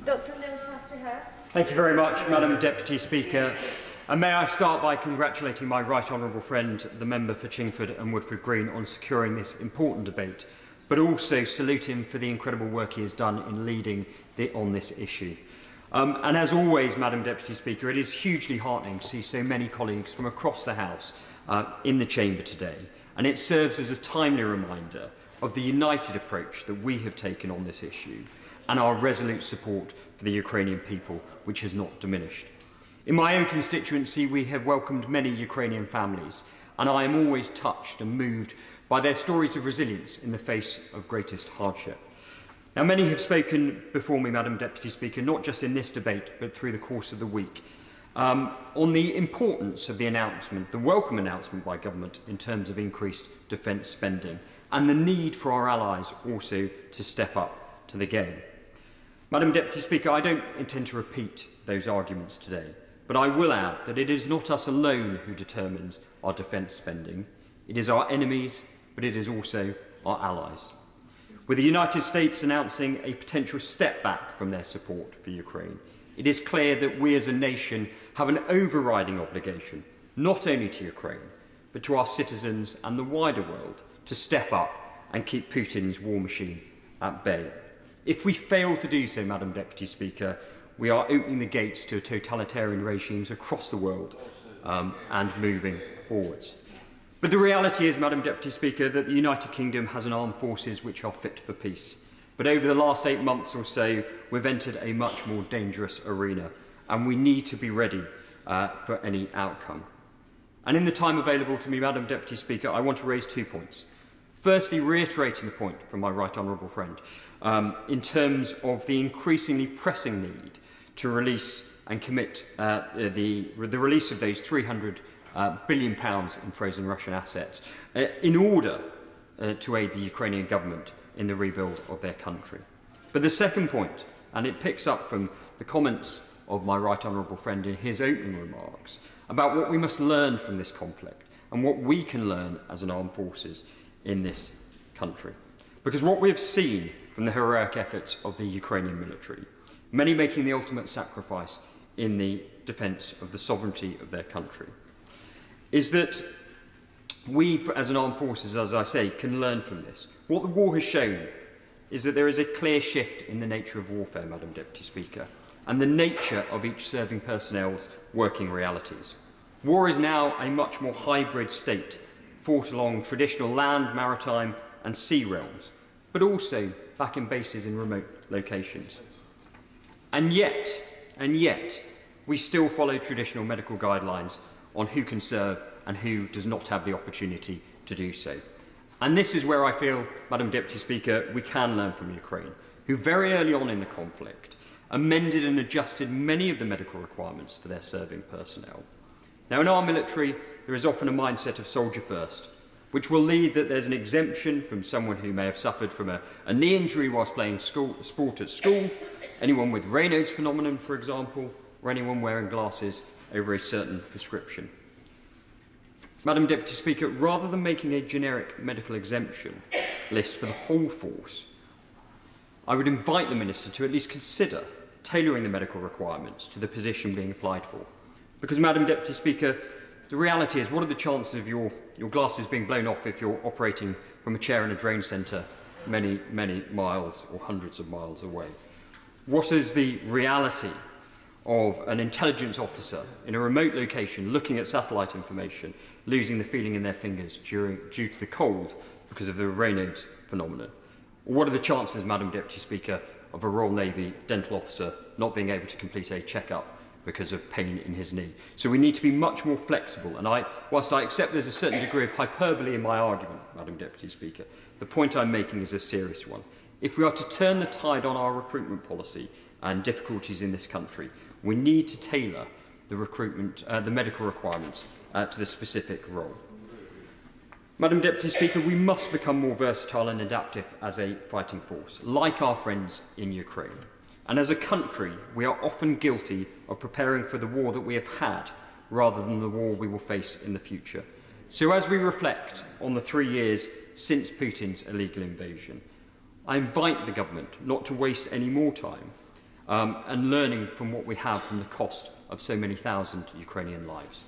Dr. Neil Shastri-Hurst. Thank you very much, Madam Deputy Speaker. And may I start by congratulating my right honourable friend, the member for Chingford and Woodford Green, on securing this important debate, but also salute him for the incredible work he has done in leading on this issue. And as always, Madam Deputy Speaker, it is hugely heartening to see so many colleagues from across the House in the Chamber today, and it serves as a timely reminder of the united approach that we have taken on this issue and our resolute support for the Ukrainian people, which has not diminished. In my own constituency, we have welcomed many Ukrainian families, and I am always touched and moved by their stories of resilience in the face of greatest hardship. Now, many have spoken before me, Madam Deputy Speaker, not just in this debate, but through the course of the week, on the importance of the announcement, the welcome announcement by government in terms of increased defence spending, and the need for our allies also to step up to the game. Madam Deputy Speaker, I don't intend to repeat those arguments today, but I will add that it is not us alone who determines our defence spending. It is our enemies, but it is also our allies. With the United States announcing a potential step back from their support for Ukraine, it is clear that we as a nation have an overriding obligation, not only to Ukraine, but to our citizens and the wider world, to step up and keep Putin's war machine at bay. If we fail to do so, Madam Deputy Speaker, we are opening the gates to totalitarian regimes across the world and moving forwards. But the reality is, Madam Deputy Speaker, that the United Kingdom has an armed forces which are fit for peace. But over the last 8 months or so, we've entered a much more dangerous arena, and we need to be ready for any outcome. And in the time available to me, Madam Deputy Speaker, I want to raise 2 points. Firstly, reiterating the point from my right honourable friend in terms of the increasingly pressing need to release and commit the release of those £300 billion in frozen Russian assets in order to aid the Ukrainian government in the rebuild of their country. But the second point, and it picks up from the comments of my right honourable friend in his opening remarks, about what we must learn from this conflict and what we can learn as an armed forces in this country. Because what we have seen from the heroic efforts of the Ukrainian military, many making the ultimate sacrifice in the defence of the sovereignty of their country, is that we, as an armed forces, as I say, can learn from this. What the war has shown is that there is a clear shift in the nature of warfare, Madam Deputy Speaker, and the nature of each serving personnel's working realities. War is now a much more hybrid state, fought along traditional land, maritime and sea realms, but also back in bases in remote locations. And yet, we still follow traditional medical guidelines on who can serve and who does not have the opportunity to do so. And this is where I feel, Madam Deputy Speaker, we can learn from Ukraine, who very early on in the conflict amended and adjusted many of the medical requirements for their serving personnel. Now, in our military, there is often a mindset of soldier first, which will lead that there's an exemption from someone who may have suffered from a knee injury whilst playing sport at school, anyone with Raynaud's phenomenon, for example, or anyone wearing glasses over a certain prescription. Madam Deputy Speaker, rather than making a generic medical exemption list for the whole force, I would invite the Minister to at least consider tailoring the medical requirements to the position being applied for. Because, Madam Deputy Speaker, the reality is, what are the chances of your glasses being blown off if you're operating from a chair in a drain centre many, many miles or hundreds of miles away? What is the reality of an intelligence officer in a remote location looking at satellite information, losing the feeling in their fingers due to the cold because of the Raynaud's phenomenon? Or what are the chances, Madam Deputy Speaker, of a Royal Navy dental officer not being able to complete a check-up because of pain in his knee? So we need to be much more flexible. And whilst I accept there's a certain degree of hyperbole in my argument, Madam Deputy Speaker, the point I'm making is a serious one. If we are to turn the tide on our recruitment policy and difficulties in this country, we need to tailor the the medical requirements to the specific role. Madam Deputy Speaker, we must become more versatile and adaptive as a fighting force, like our friends in Ukraine. And as a country, we are often guilty of preparing for the war that we have had rather than the war we will face in the future. So as we reflect on the 3 years since Putin's illegal invasion, I invite the government not to waste any more time and learning from what we have from the cost of so many thousand Ukrainian lives.